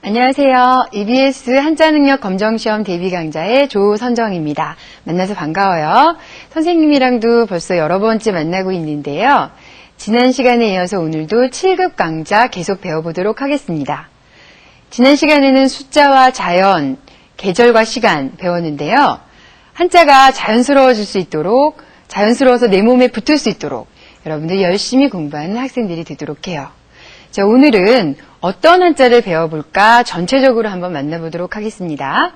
안녕하세요. EBS 한자능력 검정시험 대비 강좌의 조선정입니다. 만나서 반가워요. 선생님이랑도 벌써 여러 번째 만나고 있는데요. 지난 시간에 이어서 오늘도 7급 강좌 계속 배워보도록 하겠습니다. 지난 시간에는 숫자와 자연, 계절과 시간 배웠는데요. 한자가 자연스러워질 수 있도록, 자연스러워서 내 몸에 붙을 수 있도록 여러분들 열심히 공부하는 학생들이 되도록 해요. 자, 오늘은 어떤 한자를 배워볼까 전체적으로 한번 만나보도록 하겠습니다.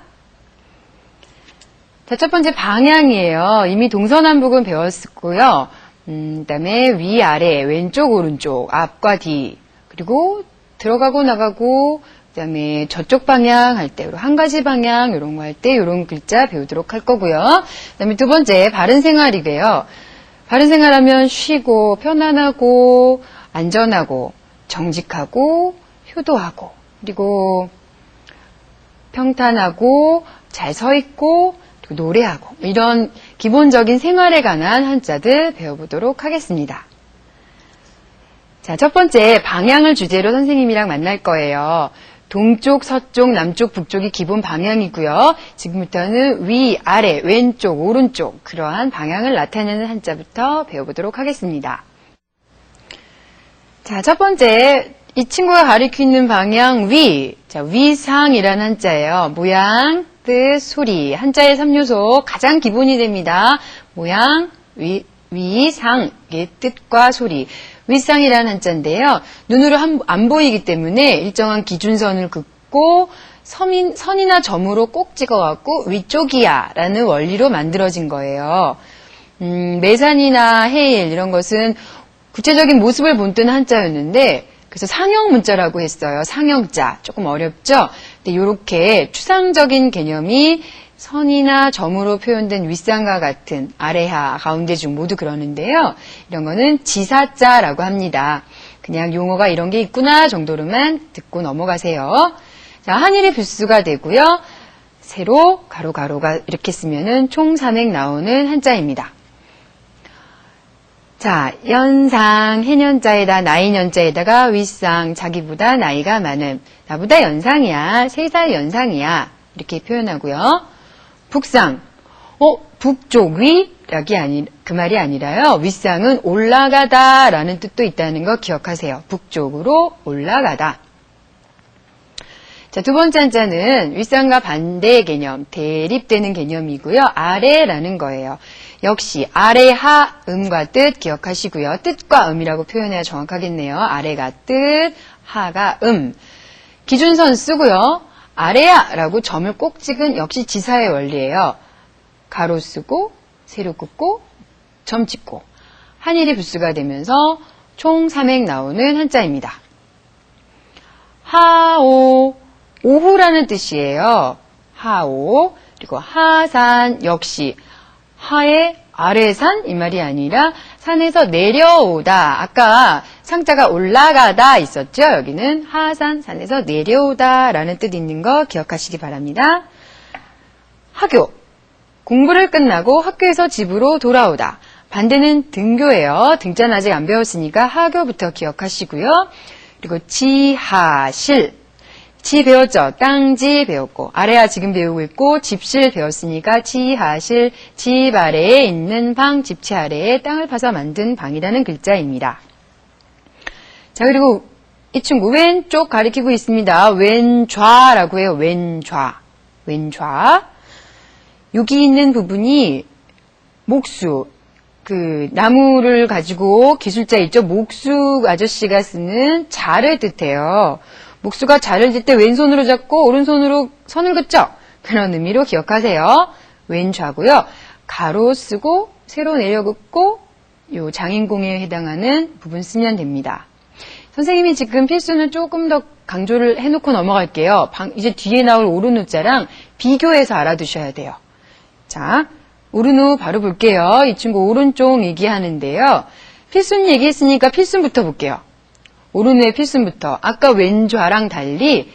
자, 첫 번째 방향이에요. 이미 동서남북은 배웠고요. 그다음에 위, 아래, 왼쪽, 오른쪽, 앞과 뒤, 그리고 들어가고 나가고, 그다음에 저쪽 방향 할 때, 한 가지 방향 이런 거 할 때 이런 글자 배우도록 할 거고요. 그다음에 두 번째 바른 생활이래요. 바른 생활하면 쉬고 편안하고 안전하고 정직하고 효도하고 그리고 평탄하고 잘 서 있고 그리고 노래하고 이런 기본적인 생활에 관한 한자들 배워보도록 하겠습니다. 자, 첫 번째 방향을 주제로 선생님이랑 만날 거예요. 동쪽, 서쪽, 남쪽, 북쪽이 기본 방향이고요. 지금부터는 위, 아래, 왼쪽, 오른쪽 그러한 방향을 나타내는 한자부터 배워보도록 하겠습니다. 자, 첫 번째 이 친구가 가리키는 방향 위. 자, 위상이라는 한자예요. 모양, 뜻, 소리. 한자의 3요소 가장 기본이 됩니다. 모양, 위상, 이게 뜻과 소리. 위상이라는 한자인데요. 눈으로 안 보이기 때문에 일정한 기준선을 긋고 선이나 점으로 꼭 찍어갖고 위쪽이야 라는 원리로 만들어진 거예요. 매산이나 해일 이런 것은 구체적인 모습을 본뜬 한자였는데 그래서 상형 문자라고 했어요. 상형자. 조금 어렵죠? 근데 이렇게 추상적인 개념이 선이나 점으로 표현된 윗상과 같은 아래하, 가운데 중 모두 그러는데요. 이런 거는 지사자라고 합니다. 그냥 용어가 이런 게 있구나 정도로만 듣고 넘어가세요. 자, 한일이 불수가 되고요. 세로, 가로, 가로가 이렇게 쓰면은 총 3획 나오는 한자입니다. 자, 연상, 해년자에다 나이년자에다가 윗상, 자기보다 나이가 많음. 나보다 연상이야. 3살 연상이야. 이렇게 표현하고요. 북상, 북쪽 위락이 그 말이 아니라요. 윗상은 올라가다 라는 뜻도 있다는 거 기억하세요. 북쪽으로 올라가다. 자, 두 번째 한자는 윗상과 반대의 개념, 대립되는 개념이고요. 아래라는 거예요. 역시 아래하 음과 뜻 기억하시고요. 뜻과 음이라고 표현해야 정확하겠네요. 아래가 뜻, 하가 음. 기준선 쓰고요. 아래야 라고 점을 꼭 찍은 역시 지사의 원리예요. 가로 쓰고 세로 긋고 점 찍고 한일이 불수가 되면서 총 3획 나오는 한자입니다. 하오, 오후라는 뜻이에요. 하오, 그리고 하산 역시 하의 아래산 이 말이 아니라 산에서 내려오다. 아까 상자가 올라가다 있었죠? 여기는 하산, 산에서 내려오다 라는 뜻 있는 거 기억하시기 바랍니다. 하교, 공부를 끝나고 학교에서 집으로 돌아오다. 반대는 등교예요. 등자는 아직 안 배웠으니까 하교부터 기억하시고요. 그리고 지하실. 지 배웠죠? 땅지 배웠고 아래야 지금 배우고 있고 집실 배웠으니까 지하실, 집 아래에 있는 방, 집체 아래에 땅을 파서 만든 방이라는 글자입니다. 자, 그리고 이 친구 왼쪽 가리키고 있습니다. 왼좌라고 해요. 왼좌. 왼좌. 여기 있는 부분이 목수. 그 나무를 가지고 기술자 있죠? 목수 아저씨가 쓰는 자를 뜻해요. 목수가 자를 들 때 왼손으로 잡고 오른손으로 선을 긋죠? 그런 의미로 기억하세요. 왼좌고요. 가로 쓰고 세로 내려 긋고 요 장인공에 해당하는 부분 쓰면 됩니다. 선생님이 지금 필수는 조금 더 강조를 해놓고 넘어갈게요. 이제 뒤에 나올 오른우자랑 비교해서 알아두셔야 돼요. 자, 오른우 바로 볼게요. 이 친구 오른쪽 얘기하는데요. 필순 얘기했으니까 필순부터 볼게요. 오른우의 필순부터 아까 왼좌랑 달리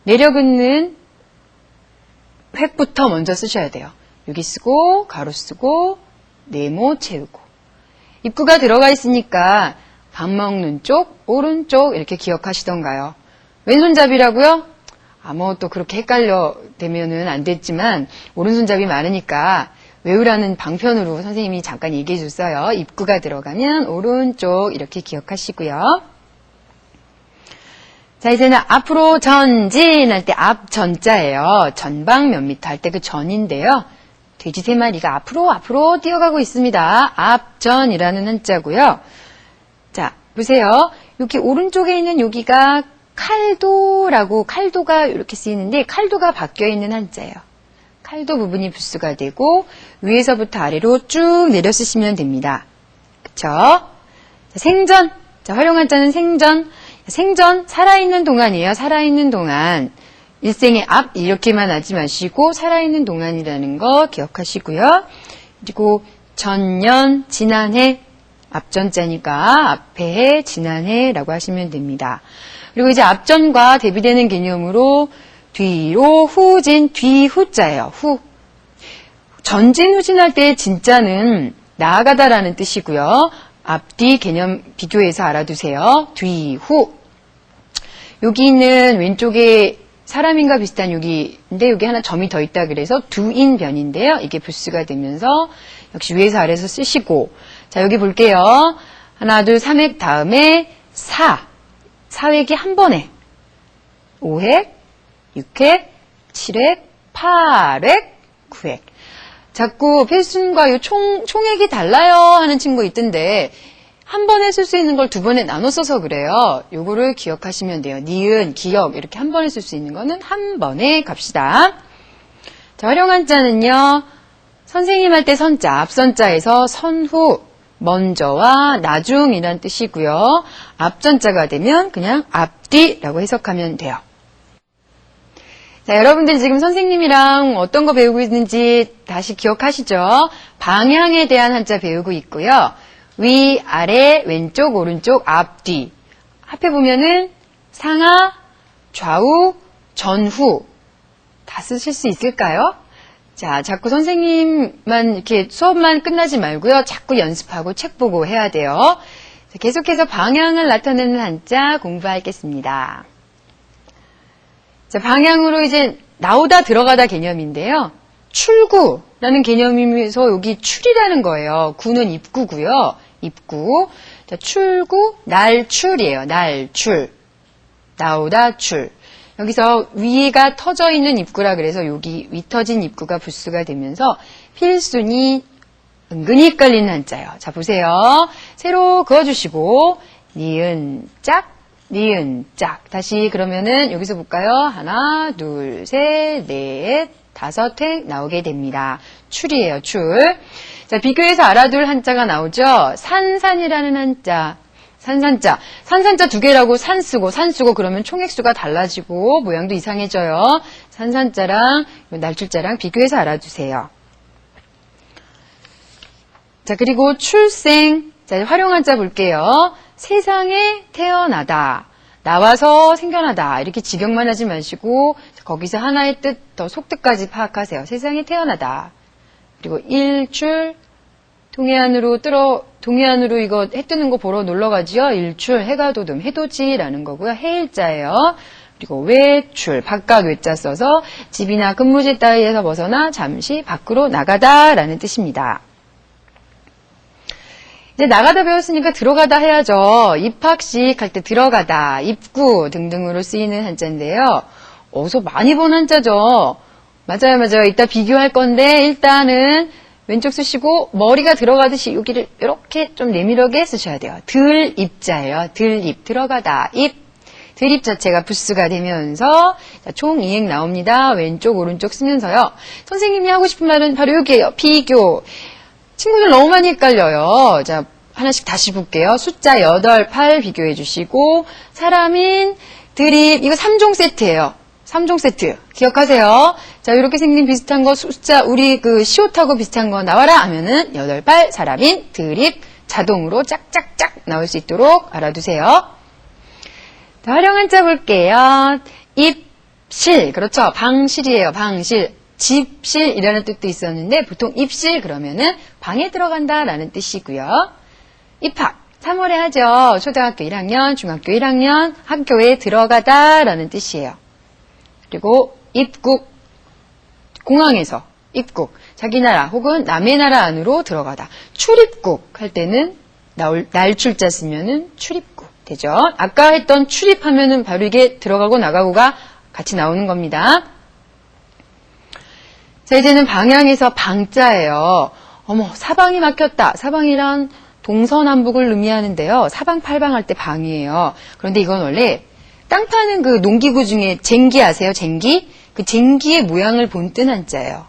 내려 긋는 획부터 먼저 쓰셔야 돼요. 여기 쓰고 가로 쓰고 네모 채우고 입구가 들어가 있으니까 밥 먹는 쪽, 오른쪽 이렇게 기억하시던가요? 왼손잡이라고요? 뭐 또 그렇게 헷갈려 되면은 안 됐지만, 오른손잡이 많으니까 외우라는 방편으로 선생님이 잠깐 얘기해 줬어요. 입구가 들어가면 오른쪽 이렇게 기억하시고요. 자, 이제는 앞으로 전진할 때 앞 전자예요. 전방 몇 미터 할 때 그 전인데요. 돼지 3마리가 앞으로 뛰어가고 있습니다. 앞전이라는 한자고요. 자, 보세요. 여기 오른쪽에 있는 여기가 칼도라고, 칼도가 이렇게 쓰이는데 칼도가 바뀌어 있는 한자예요. 칼도 부분이 부수가 되고 위에서부터 아래로 쭉 내려 쓰시면 됩니다. 그쵸? 자, 생전. 자, 활용한 자는 생전. 생전, 살아있는 동안이에요. 살아있는 동안. 일생의 앞 이렇게만 하지 마시고 살아있는 동안이라는 거 기억하시고요. 그리고 전년, 지난해, 앞전자니까 앞에 해, 지난해라고 하시면 됩니다. 그리고 이제 앞전과 대비되는 개념으로 뒤로 후진, 뒤후자예요. 후. 전진, 후진할 때 진짜는 나아가다라는 뜻이고요. 앞뒤 개념 비교해서 알아두세요. 뒤, 후. 여기 있는 왼쪽에 사람인가 비슷한 여기인데 여기 하나 점이 더 있다 그래서 두인 변인데요. 이게 부스가 되면서 역시 위에서 아래에서 쓰시고 자 여기 볼게요. 하나 둘 3획 다음에 4획이 한 번에 5획 6획 7획 8획 9획 자꾸 필순과 요 총액이 달라요 하는 친구 있던데 한 번에 쓸 수 있는 걸 두 번에 나눠 써서 그래요. 요거를 기억하시면 돼요. 니은, 기억 이렇게 한 번에 쓸 수 있는 거는 한 번에 갑시다. 자, 활용한 자는요. 선생님 할 때 선자, 앞선자에서 선후, 먼저와 나중이란 뜻이고요. 앞전자가 되면 그냥 앞뒤라고 해석하면 돼요. 자, 여러분들 지금 선생님이랑 어떤 거 배우고 있는지 다시 기억하시죠? 방향에 대한 한자 배우고 있고요. 위, 아래, 왼쪽, 오른쪽, 앞, 뒤. 앞에 보면은 상하, 좌우, 전후. 다 쓰실 수 있을까요? 자, 자꾸 선생님만 이렇게 수업만 끝나지 말고요. 자꾸 연습하고 책 보고 해야 돼요. 자, 계속해서 방향을 나타내는 한자 공부하겠습니다. 자, 방향으로 이제 나오다 들어가다 개념인데요. 출구라는 개념이면서 여기 출이라는 거예요. 구는 입구고요. 입구. 자, 출구, 날출이에요. 날출. 나오다 출. 여기서 위가 터져 있는 입구라 그래서 여기 위 터진 입구가 부수가 되면서 필순이 은근히 헷갈리는 한자예요. 자, 보세요. 세로 그어주시고 니은 짝, 니은 짝. 다시 그러면은 여기서 볼까요? 하나, 둘, 셋, 넷, 5획 나오게 됩니다. 출이에요, 출. 자, 비교해서 알아둘 한자가 나오죠? 산산이라는 한자. 산산자. 산산자 2개라고 산 쓰고 그러면 총액수가 달라지고 모양도 이상해져요. 산산자랑 날출자랑 비교해서 알아두세요. 자, 그리고 출생. 자, 활용한 자 볼게요. 세상에 태어나다. 나와서 생겨나다. 이렇게 직역만 하지 마시고 거기서 하나의 뜻, 더 속뜻까지 파악하세요. 세상에 태어나다. 그리고 일출, 동해안으로 이거 해 뜨는 거 보러 놀러 가지요. 일출, 해가 돋음, 해돋이라는 거고요. 해일자예요. 그리고 외출, 바깥 외자 써서 집이나 근무지 따위에서 벗어나 잠시 밖으로 나가다라는 뜻입니다. 이제 나가다 배웠으니까 들어가다 해야죠. 입학식 할 때 들어가다, 입구 등등으로 쓰이는 한자인데요. 어디서 많이 본 한자죠. 맞아요. 이따 비교할 건데 일단은 왼쪽 쓰시고 머리가 들어가듯이 여기를 이렇게 좀 내밀하게 쓰셔야 돼요. 들입자예요. 들입, 들어가다, 입. 들입 자체가 부스가 되면서 자, 총 2획 나옵니다. 왼쪽, 오른쪽 쓰면서요. 선생님이 하고 싶은 말은 바로 여기에요. 비교. 친구들 너무 많이 헷갈려요. 자, 하나씩 다시 볼게요. 숫자 8, 8 비교해 주시고 사람인, 드립, 이거 3종 세트예요. 3종 세트. 기억하세요. 자, 이렇게 생긴 비슷한 거 숫자 우리 그 시옷하고 비슷한 거 나와라 하면은 8, 8 사람인, 드립 자동으로 짝짝짝 나올 수 있도록 알아두세요. 자, 활용한 자 볼게요. 입실. 그렇죠. 방실이에요. 방실. 집실이라는 뜻도 있었는데 보통 입실 그러면은 방에 들어간다라는 뜻이고요. 입학 3월에 하죠. 초등학교 1학년, 중학교 1학년 학교에 들어가다라는 뜻이에요. 그리고 입국, 공항에서 입국, 자기 나라 혹은 남의 나라 안으로 들어가다. 출입국 할 때는 날출자 쓰면은 출입국 되죠. 아까 했던 출입하면은 바로 이게 들어가고 나가고가 같이 나오는 겁니다. 자, 이제는 방향에서 방자예요. 어머, 사방이 막혔다. 사방이란 동서남북을 의미하는데요. 사방팔방 할 때 방이에요. 그런데 이건 원래 땅 파는 그 농기구 중에 쟁기 아세요? 쟁기? 그 쟁기의 모양을 본뜬 한자예요.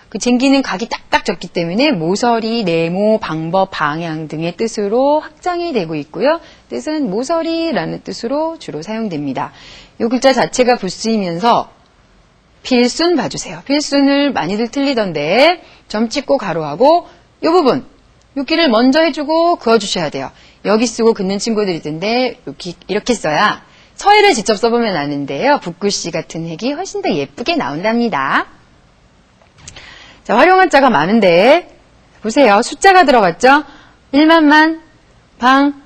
그 쟁기는 각이 딱딱 졌기 때문에 모서리, 네모, 방법, 방향 등의 뜻으로 확장이 되고 있고요. 뜻은 모서리라는 뜻으로 주로 사용됩니다. 이 글자 자체가 부쓰이면서 필순 봐주세요. 필순을 많이들 틀리던데 점 찍고 가로하고 이 부분, 여기를 먼저 해주고 그어주셔야 돼요. 여기 쓰고 긋는 친구들이 있던데 여기 이렇게 써야 서예를 직접 써보면 아는데요. 붓글씨 같은 색이 훨씬 더 예쁘게 나온답니다. 자, 활용한 자가 많은데 보세요. 숫자가 들어갔죠? 1만만, 방,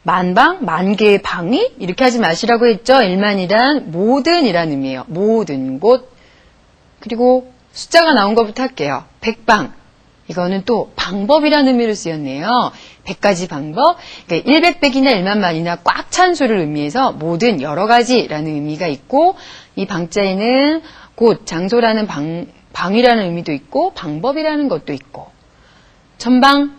만방, 만개의 방이? 이렇게 하지 마시라고 했죠? 1만이란 모든이란 의미예요. 모든 곳. 그리고 숫자가 나온 것부터 할게요. 백방. 이거는 또 방법이라는 의미로 쓰였네요. 100가지 방법. 그러니까 100백이나 1만만이나 꽉 찬 수를 의미해서 모든 여러 가지라는 의미가 있고 이 방자에는 곳, 장소라는 방이라는 의미도 있고 방법이라는 것도 있고 전방,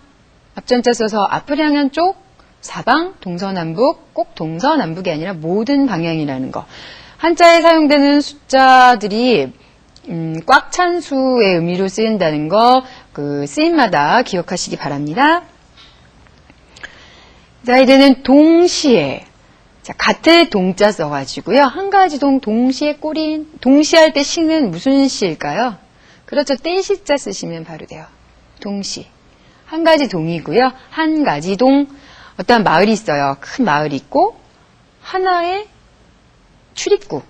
앞전자 써서 앞을 향한 쪽, 사방, 동서남북, 꼭 동서남북이 아니라 모든 방향이라는 거. 한자에 사용되는 숫자들이 꽉 찬 수의 의미로 쓰인다는 거, 그 쓰임마다 기억하시기 바랍니다. 자, 이제는 동시에. 자, 같은 동자 써가지고요. 한 가지 동시에 꼬린, 동시에 할 때 시는 무슨 시일까요? 그렇죠. 떼시자 쓰시면 바로 돼요. 동시. 한 가지 동이고요. 한 가지 동. 어떤 마을이 있어요. 큰 마을이 있고, 하나의 출입구.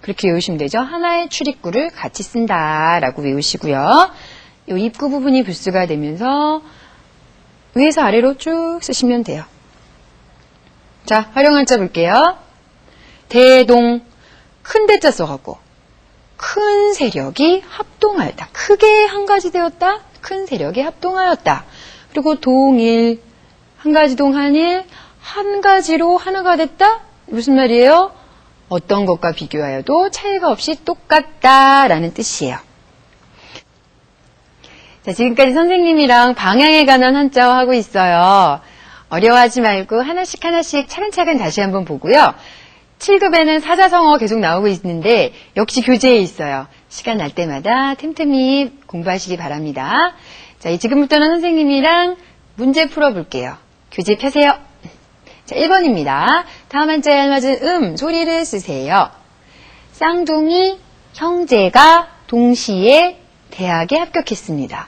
그렇게 외우시면 되죠. 하나의 출입구를 같이 쓴다라고 외우시고요. 이 입구 부분이 부수가 되면서 위에서 아래로 쭉 쓰시면 돼요. 자, 활용한 자 볼게요. 대동, 큰 대자 써갖고 큰 세력이 합동하였다. 크게 한 가지 되었다. 큰 세력이 합동하였다. 그리고 동일, 한 가지 동한일, 한 가지로 하나가 됐다. 무슨 말이에요? 어떤 것과 비교하여도 차이가 없이 똑같다라는 뜻이에요. 자, 지금까지 선생님이랑 방향에 관한 한자어 하고 있어요. 어려워하지 말고 하나씩 차근차근 다시 한번 보고요. 7급에는 사자성어 계속 나오고 있는데 역시 교재에 있어요. 시간 날 때마다 틈틈이 공부하시기 바랍니다. 자, 지금부터는 선생님이랑 문제 풀어볼게요. 교재 펴세요. 자, 1번입니다. 다음 한자에 알맞은 소리를 쓰세요. 쌍둥이 형제가 동시에 대학에 합격했습니다.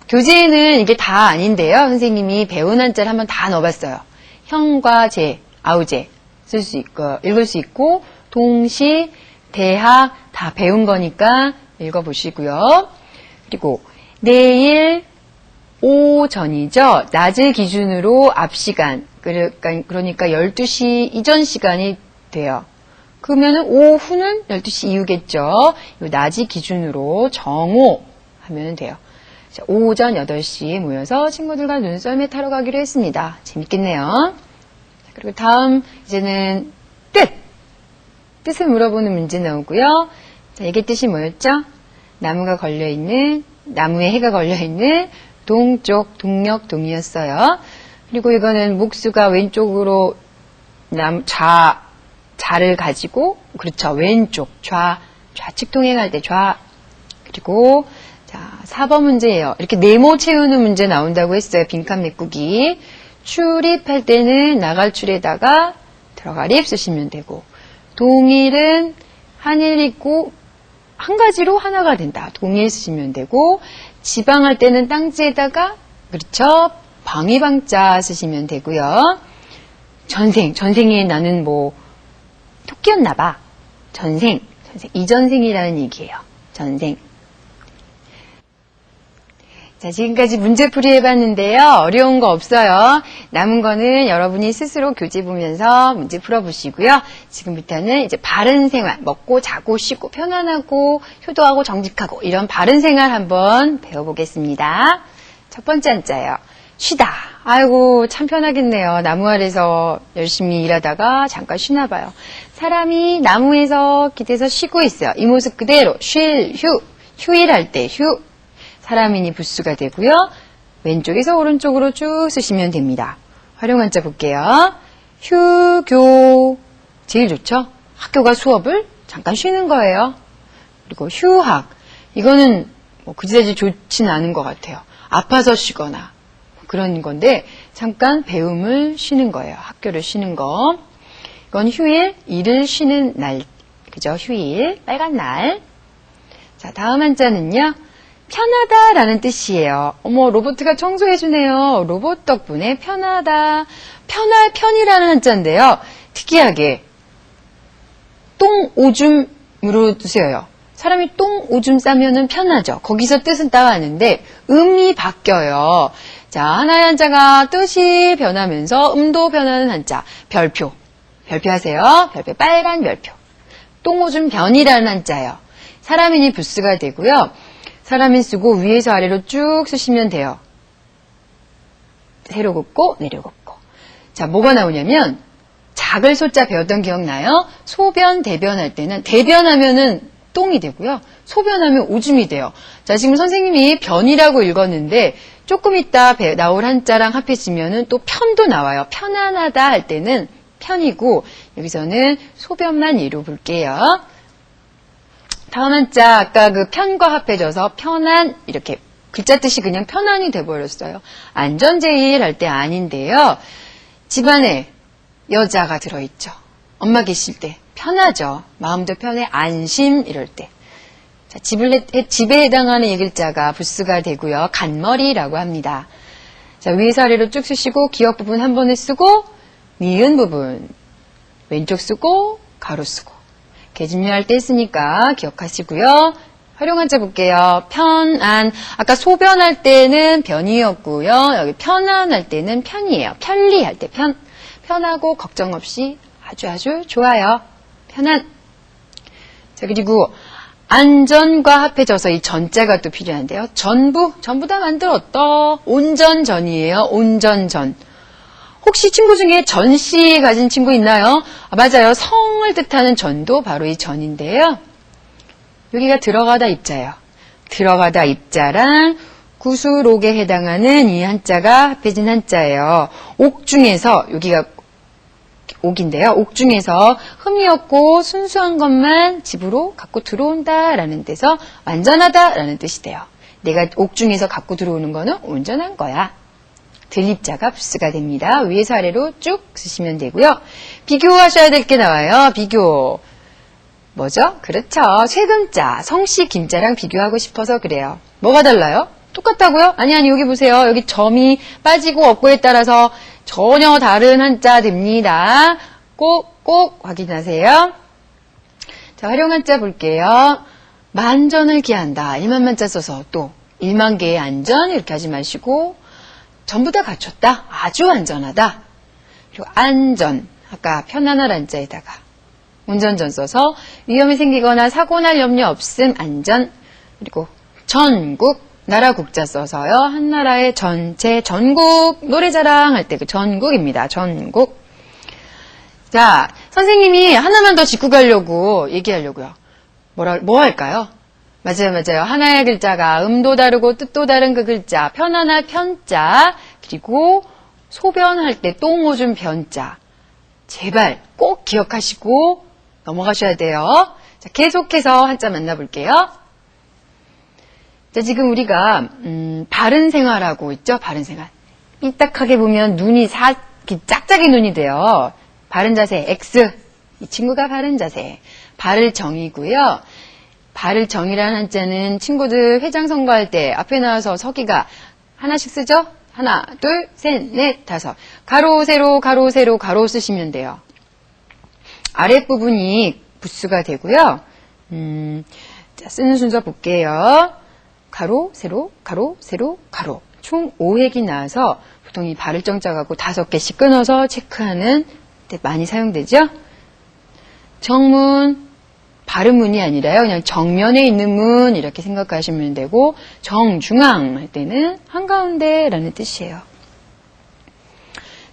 교재에는 이게 다 아닌데요. 선생님이 배운 한자를 한번 다 넣어봤어요. 형과 제, 아우제 쓸 수 있고, 읽을 수 있고, 동시, 대학 다 배운 거니까 읽어보시고요. 그리고 내일 오전이죠. 낮을 기준으로 앞 시간, 그러니까 12시 이전 시간이 돼요. 그러면 오후는 12시 이후겠죠. 요 낮이 기준으로 정오 하면 돼요. 자, 오전 8시에 모여서 친구들과 눈썰매 타러 가기로 했습니다. 재밌겠네요. 그리고 다음 이제는 뜻을 물어보는 문제 나오고요. 자, 이게 뜻이 뭐였죠? 나무에 해가 걸려있는 동쪽, 동력, 동이었어요. 그리고 이거는 목수가 왼쪽으로 자를 가지고, 그렇죠. 왼쪽, 좌측 통행할 때 그리고, 자, 4번 문제예요. 이렇게 네모 채우는 문제 나온다고 했어요. 빈칸 메꾸기. 출입할 때는 나갈 출에다가 들어갈 입 쓰시면 되고, 동일은 한일 있고, 한 가지로 하나가 된다. 동일 쓰시면 되고, 지방할 때는 땅지에다가, 그렇죠. 방위방자 쓰시면 되고요. 전생에 나는 토끼였나봐. 이전생이라는 얘기예요. 전생. 자, 지금까지 문제풀이 해봤는데요. 어려운 거 없어요. 남은 거는 여러분이 스스로 교재 보면서 문제 풀어보시고요. 지금부터는 이제 바른 생활, 먹고 자고 쉬고 편안하고 효도하고 정직하고 이런 바른 생활 한번 배워보겠습니다. 첫 번째 한자예요. 쉬다. 아이고 참 편하겠네요. 나무 아래서 열심히 일하다가 잠깐 쉬나 봐요. 사람이 나무에서 기대서 쉬고 있어요. 이 모습 그대로 휴일할 때 휴. 사람이니 부수가 되고요. 왼쪽에서 오른쪽으로 쭉 쓰시면 됩니다. 활용 한자 볼게요. 휴교. 제일 좋죠? 학교가 수업을 잠깐 쉬는 거예요. 그리고 휴학. 이거는 뭐 그지다지 좋지는 않은 것 같아요. 아파서 쉬거나 그런 건데 잠깐 배움을 쉬는 거예요. 학교를 쉬는 거. 이건 휴일, 일을 쉬는 날. 그죠? 휴일, 빨간 날. 자, 다음 한자는요. 편하다라는 뜻이에요. 어머, 로봇가 청소해주네요. 로봇 덕분에 편하다. 편이라는 한자인데요. 특이하게 똥 오줌으로 쓰여요. 사람이 똥 오줌 싸면은 편하죠. 거기서 뜻은 따왔는데 음이 바뀌어요. 자, 하나의 한자가 뜻이 변하면서 음도 변하는 한자. 별표. 별표하세요. 별표 빨간 별표. 똥 오줌 변이라는 한자예요. 사람이니 부스가 되고요. 사람인 쓰고 위에서 아래로 쭉 쓰시면 돼요. 세로 긋고 내려 긋고. 자, 뭐가 나오냐면 작을 소자 배웠던 기억나요? 소변, 대변할 때는 대변하면은 똥이 되고요. 소변하면 오줌이 돼요. 자, 지금 선생님이 변이라고 읽었는데 조금 이따 나올 한자랑 합해지면은 또 편도 나와요. 편안하다 할 때는 편이고 여기서는 소변만 예로 볼게요. 다음 한자 아까 그 편과 합해져서 편안 이렇게 글자 뜻이 그냥 편안이 돼버렸어요. 안전제일 할 때 아닌데요. 집안에 여자가 들어있죠. 엄마 계실 때 편하죠. 마음도 편해 안심 이럴 때. 자, 집에 해당하는 이 글자가 부스가 되고요. 간머리라고 합니다. 자, 위에서 아래로 쭉 쓰시고 기역 부분 한 번에 쓰고 니은 부분 왼쪽 쓰고 가로 쓰고 개진묘할 때 쓰니까 기억하시고요. 활용 한자 볼게요. 편안. 아까 소변할 때는 변이었고요. 여기 편안할 때는 편이에요. 편리할 때 편하고 걱정 없이 아주 좋아요. 편안. 자, 그리고 안전과 합해져서 이 전자가 또 필요한데요. 전부 다 만들었다. 온전전이에요. 온전전. 혹시 친구 중에 전씨 가진 친구 있나요? 아, 맞아요. 성을 뜻하는 전도 바로 이 전인데요. 여기가 들어가다 입자예요. 들어가다 입자랑 구수록에 해당하는 이 한자가 합해진 한자예요. 옥 중에서 여기가 옥인데요. 옥 중에서 흠이 없고 순수한 것만 집으로 갖고 들어온다라는 데서 완전하다라는 뜻이 돼요. 내가 옥 중에서 갖고 들어오는 거는 온전한 거야. 들립자가 부스가 됩니다. 위에서 아래로 쭉 쓰시면 되고요. 비교하셔야 될 게 나와요. 비교. 뭐죠? 그렇죠. 쇠금자, 성씨 김자랑 비교하고 싶어서 그래요. 뭐가 달라요? 똑같다고요? 아니 여기 보세요. 여기 점이 빠지고 없고에 따라서 전혀 다른 한자 됩니다. 꼭 확인하세요. 자, 활용 한자 볼게요. 만전을 기한다. 1만 만자 써서 또 1만 개의 안전 이렇게 하지 마시고 전부 다 갖췄다. 아주 안전하다. 그리고 안전. 아까 편안한 안자에다가 운전전 써서 위험이 생기거나 사고 날 염려 없음 안전. 그리고 전국. 나라 국자 써서요. 한 나라의 전체 전국 노래자랑 할 때 그 전국입니다. 전국. 자, 선생님이 하나만 더 짚고 가려고 얘기하려고요. 뭐 할까요? 맞아요. 하나의 글자가 음도 다르고 뜻도 다른 그 글자. 편안할 편자. 그리고 소변할 때 똥 오줌 변자. 제발 꼭 기억하시고 넘어가셔야 돼요. 자, 계속해서 한자 만나볼게요. 자, 지금 우리가 바른 생활하고 있죠? 바른 생활. 삐딱하게 보면 눈이 짝짝이 눈이 돼요. 바른 자세 X. 이 친구가 바른 자세. 바를 정이고요. 바를 정이라는 한자는 친구들 회장 선거할 때 앞에 나와서 서기가 하나씩 쓰죠? 하나, 둘, 셋, 넷, 다섯. 가로, 세로, 가로, 세로, 가로 쓰시면 돼요. 아랫부분이 부수가 되고요. 자, 쓰는 순서 볼게요. 가로, 세로, 가로, 세로, 가로. 총 5획이 나와서 보통 이 발을 정자가고 5개씩 끊어서 체크하는 데 많이 사용되죠? 정문, 발음문이 아니라요. 그냥 정면에 있는 문 이렇게 생각하시면 되고 정중앙 할 때는 한가운데라는 뜻이에요.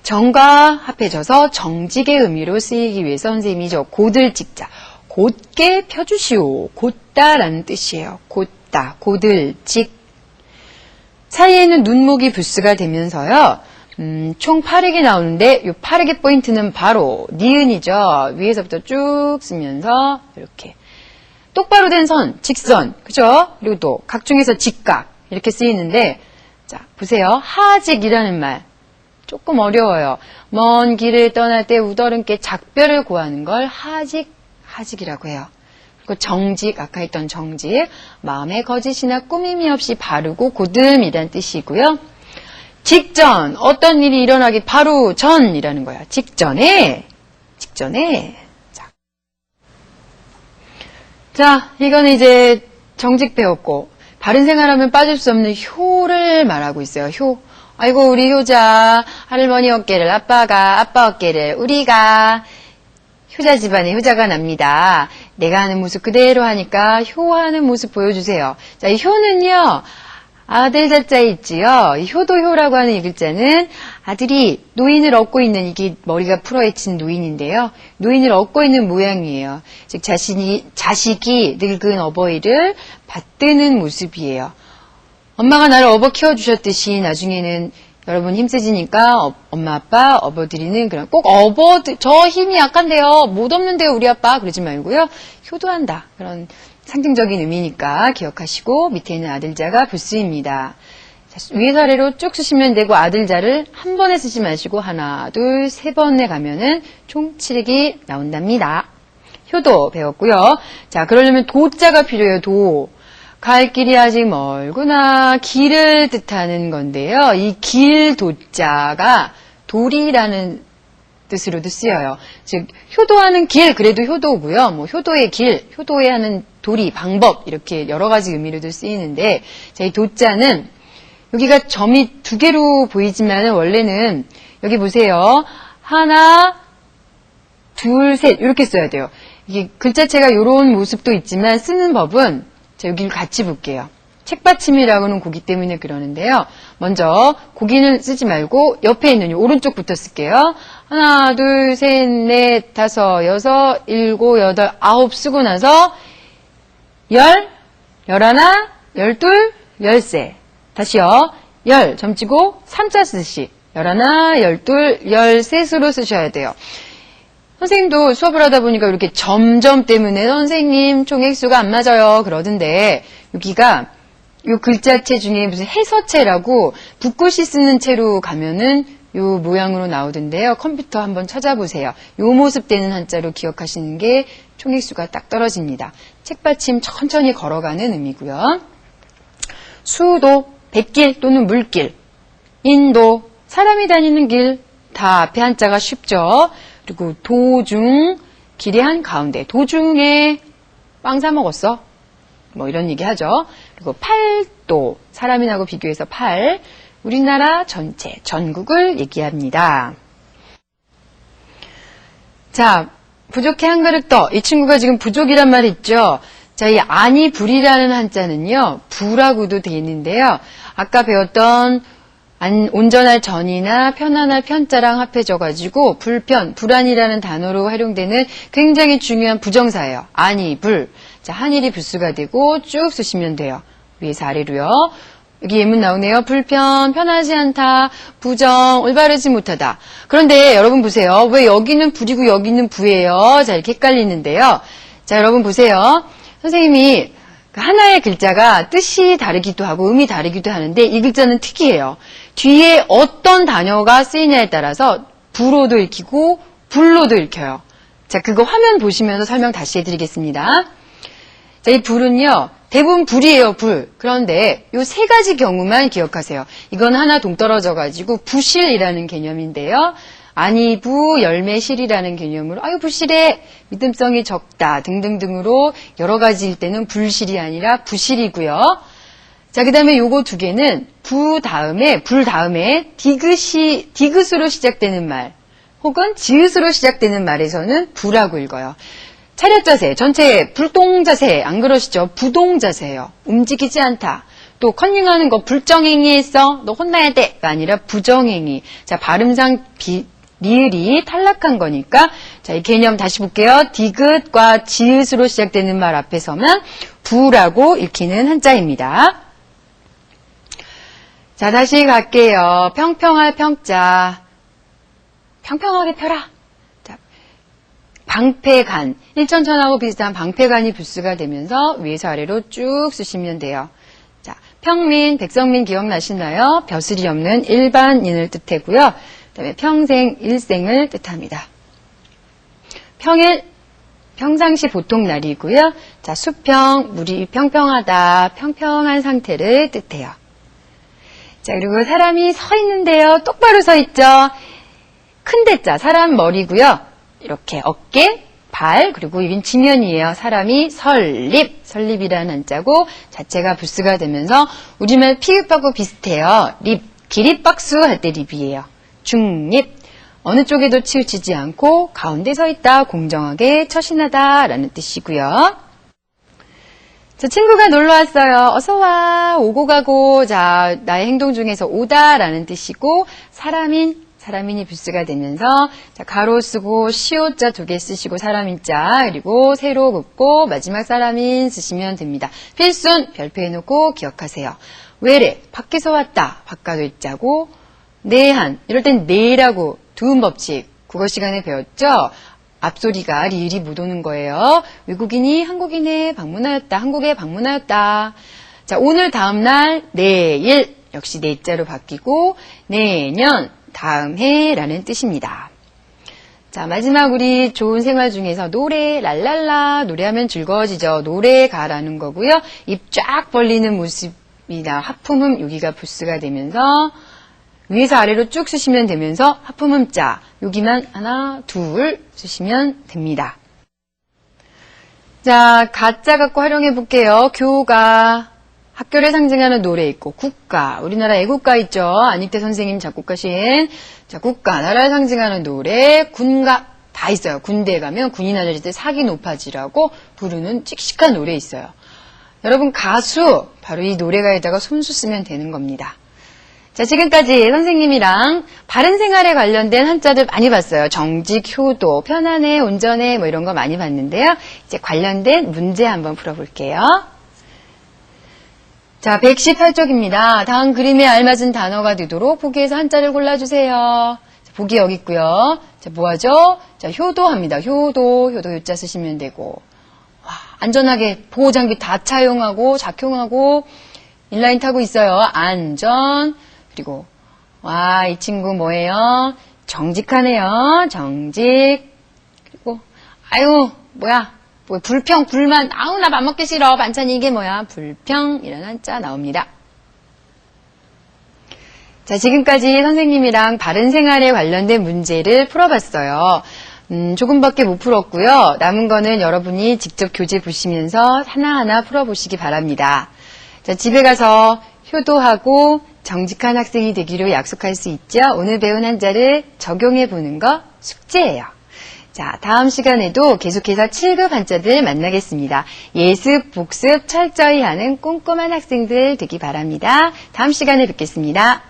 정과 합해져서 정직의 의미로 쓰이기 위해서 선생님이 저 곧을 찍자. 곧게 펴주시오. 곧다라는 뜻이에요. 곧다, 곧을 찍. 사이에는 눈목이 부스가 되면서요. 총 8획이 나오는데 이 8획의 포인트는 바로 니은이죠. 위에서부터 쭉 쓰면서 이렇게 똑바로 된 선, 직선, 그죠? 그리고 또 각중에서 직각 이렇게 쓰이는데 자 보세요. 하직이라는 말 조금 어려워요. 먼 길을 떠날 때 우더른께 작별을 고하는 걸 하직이라고 해요. 그리고 정직, 아까 했던 정직, 마음에 거짓이나 꾸밈이 없이 바르고 곧음이란 뜻이고요. 직전, 어떤 일이 일어나기 바로 전이라는 거야. 직전에. 자, 이건 이제 정직 배웠고, 바른 생활하면 빠질 수 없는 효를 말하고 있어요. 효. 아이고, 우리 효자, 할머니 어깨를 아빠가, 아빠 어깨를 우리가, 효자 집안에 효자가 납니다. 내가 하는 모습 그대로 하니까 효하는 모습 보여주세요. 자, 이 효는요, 아들 자자에 있지요. 이 효도효라고 하는 이 글자는 아들이 노인을 얻고 있는 이게 머리가 풀어헤친 노인인데요. 노인을 얻고 있는 모양이에요. 즉 자식이 늙은 어버이를 받드는 모습이에요. 엄마가 나를 업어 키워주셨듯이 나중에는 여러분 힘쓰시니까 엄마 아빠 업어드리는 그런 꼭 저 힘이 약한데요. 못 업는데요 우리 아빠 그러지 말고요. 효도한다. 그런 상징적인 의미니까 기억하시고 밑에 있는 아들자가 부스입니다. 위에서 아래로 쭉 쓰시면 되고 아들자를 한 번에 쓰지 마시고 하나, 둘, 세 번에 가면은 총 7획이 나온답니다. 효도 배웠고요. 자, 그러려면 도자가 필요해요. 도. 갈 길이 아직 멀구나. 길을 뜻하는 건데요. 이 길 도자가 돌이라는 뜻으로도 쓰여요. 즉 효도하는 길 그래도 효도고요. 뭐 효도의 길, 효도에 하는 도리, 방법 이렇게 여러 가지 의미로도 쓰이는데 자, 이 도자는 여기가 점이 2개로 보이지만 원래는 여기 보세요. 하나, 둘, 셋 이렇게 써야 돼요. 이게 글자체가 이런 모습도 있지만 쓰는 법은 자, 여기를 같이 볼게요. 책받침이라고는 고기 때문에 그러는데요. 먼저 고기는 쓰지 말고 옆에 있는 오른쪽부터 쓸게요. 하나, 둘, 셋, 넷, 다섯, 여섯, 일곱, 여덟, 아홉 쓰고 나서 열하나, 열둘, 열세. 다시요. 점 찍고 3자 쓰시. 열하나, 열둘, 열셋으로 쓰셔야 돼요. 선생님도 수업을 하다 보니까 이렇게 점점 때문에 선생님 총 획수가 안 맞아요 그러던데 여기가 이 글자체 중에 무슨 해서체라고 붓글씨 쓰는 채로 가면은 이 모양으로 나오던데요. 컴퓨터 한번 찾아보세요. 이 모습 되는 한자로 기억하시는 게 총획수가 딱 떨어집니다. 책받침 천천히 걸어가는 의미고요. 수도, 뱃길 또는 물길, 인도, 사람이 다니는 길, 다 앞에 한자가 쉽죠. 그리고 도중, 길의 한가운데, 도중에 빵 사 먹었어. 뭐 이런 얘기 하죠. 그리고 팔도, 사람이라고 비교해서 팔, 우리나라 전체, 전국을 얘기합니다. 자, 부족해 한 그릇 더. 이 친구가 지금 부족이란 말이 있죠. 자, 이 아니 불이라는 한자는요, 부라고도 되어 있는데요. 아까 배웠던 온전할 전이나 편안할 편자랑 합해져가지고 불안이라는 단어로 활용되는 굉장히 중요한 부정사예요. 아니, 불. 자, 한일이 부수가 되고 쭉 쓰시면 돼요. 위에서 아래로요. 여기 예문 나오네요. 불편, 편하지 않다, 부정, 올바르지 못하다. 그런데 여러분 보세요. 왜 여기는 불이고 여기는 부예요? 자, 이렇게 헷갈리는데요. 자, 여러분 보세요. 선생님이 하나의 글자가 뜻이 다르기도 하고 의미 다르기도 하는데 이 글자는 특이해요. 뒤에 어떤 단어가 쓰이냐에 따라서 부로도 읽히고 불로도 읽혀요. 자, 그거 화면 보시면서 설명 다시 해드리겠습니다. 자, 이 불은요, 대부분 불이에요, 불. 그런데 요 3가지 경우만 기억하세요. 이건 하나 동떨어져가지고 부실이라는 개념인데요. 아니, 부, 열매실이라는 개념으로, 아유, 부실해, 믿음성이 적다 등등등으로 여러 가지일 때는 불실이 아니라 부실이고요. 자, 그 다음에 요거 두 개는 불 다음에 디귿으로 시작되는 말, 혹은 지읒으로 시작되는 말에서는 부라고 읽어요. 차렷 자세, 전체 불동 자세, 안 그러시죠? 부동 자세예요. 움직이지 않다. 또 컨닝하는 거 불정행위 했어. 너 혼나야 돼.가 아니라 부정행위. 자, 발음상 리을이 탈락한 거니까 자, 이 개념 다시 볼게요. 디귿과 지읒으로 시작되는 말 앞에서만 부라고 읽히는 한자입니다. 자, 다시 갈게요. 평평할 평자. 평평하게 펴라. 자, 방패간. 일전천하고 비슷한 방패간이 부스가 되면서 위에서 아래로 쭉 쓰시면 돼요. 자, 평민, 백성민 기억나시나요? 벼슬이 없는 일반인을 뜻하고요. 그다음에 평생, 일생을 뜻합니다. 평일, 평상시 보통 날이고요. 자, 수평, 물이 평평하다, 평평한 상태를 뜻해요. 자, 그리고 사람이 서 있는데요. 똑바로 서 있죠. 큰 대자, 사람 머리고요. 이렇게 어깨, 발, 그리고 여긴 지면이에요. 사람이 설립이라는 한자고 자체가 부스가 되면서 우리말 피읍하고 비슷해요. 립, 기립박수 할 때 립이에요. 중립, 어느 쪽에도 치우치지 않고 가운데 서 있다, 공정하게 처신하다 라는 뜻이고요. 자, 친구가 놀러 왔어요. 어서 와. 오고 가고. 자, 나의 행동 중에서 오다라는 뜻이고 사람인이 부스가 되면서 자, 가로 쓰고 시옷자 2개 쓰시고 사람인자 그리고 세로 긋고 마지막 사람인 쓰시면 됩니다. 필순 별표해 놓고 기억하세요. 외래 밖에서 왔다. 바깥외자고 내한 이럴 땐 내라고 두음 법칙 국어 시간에 배웠죠. 앞소리가 리을이 못 오는 거예요. 외국인이 한국에 방문하였다. 자, 오늘 다음날 내일 역시 내자로 바뀌고 내년 다음 해라는 뜻입니다. 자, 마지막 우리 좋은 생활 중에서 노래 랄랄라 노래하면 즐거워지죠. 노래가라는 거고요. 입 쫙 벌리는 모습이나 하품음 여기가 부스가 되면서 위에서 아래로 쭉 쓰시면 되면서 하품음자 여기만 하나 둘 쓰시면 됩니다. 자, 가짜 갖고 활용해 볼게요. 교가 학교를 상징하는 노래 있고 국가 우리나라 애국가 있죠. 안익태 선생님 작곡하신 자, 국가 나라를 상징하는 노래 군가 다 있어요. 군대에 가면 군인 아저씨 때 사기 높아지라고 부르는 씩씩한 노래 있어요. 여러분 가수 바로 이 노래가에다가 손수 쓰면 되는 겁니다. 자, 지금까지 선생님이랑 바른 생활에 관련된 한자들 많이 봤어요. 정직, 효도, 편안해, 온전해 뭐 이런 거 많이 봤는데요. 이제 관련된 문제 한번 풀어볼게요. 자, 118쪽입니다. 다음 그림에 알맞은 단어가 되도록 보기에서 한자를 골라주세요. 자, 보기 여기 있고요. 자, 뭐하죠? 자, 효도합니다. 효도 요자 쓰시면 되고 와, 안전하게 보호장비 다 차용하고 작용하고 인라인 타고 있어요. 안전 그리고 와, 이 친구 뭐예요? 정직하네요. 정직. 그리고 아유, 뭐야? 뭐 불평, 불만. 아우, 나 밥 먹기 싫어. 반찬이 이게 뭐야? 불평. 이런 한자 나옵니다. 자, 지금까지 선생님이랑 바른 생활에 관련된 문제를 풀어봤어요. 조금밖에 못 풀었고요. 남은 거는 여러분이 직접 교재 보시면서 하나하나 풀어보시기 바랍니다. 자, 집에 가서 효도하고 정직한 학생이 되기로 약속할 수 있죠. 오늘 배운 한자를 적용해 보는 거 숙제예요. 자, 다음 시간에도 계속해서 7급 한자들 만나겠습니다. 예습, 복습 철저히 하는 꼼꼼한 학생들 되기 바랍니다. 다음 시간에 뵙겠습니다.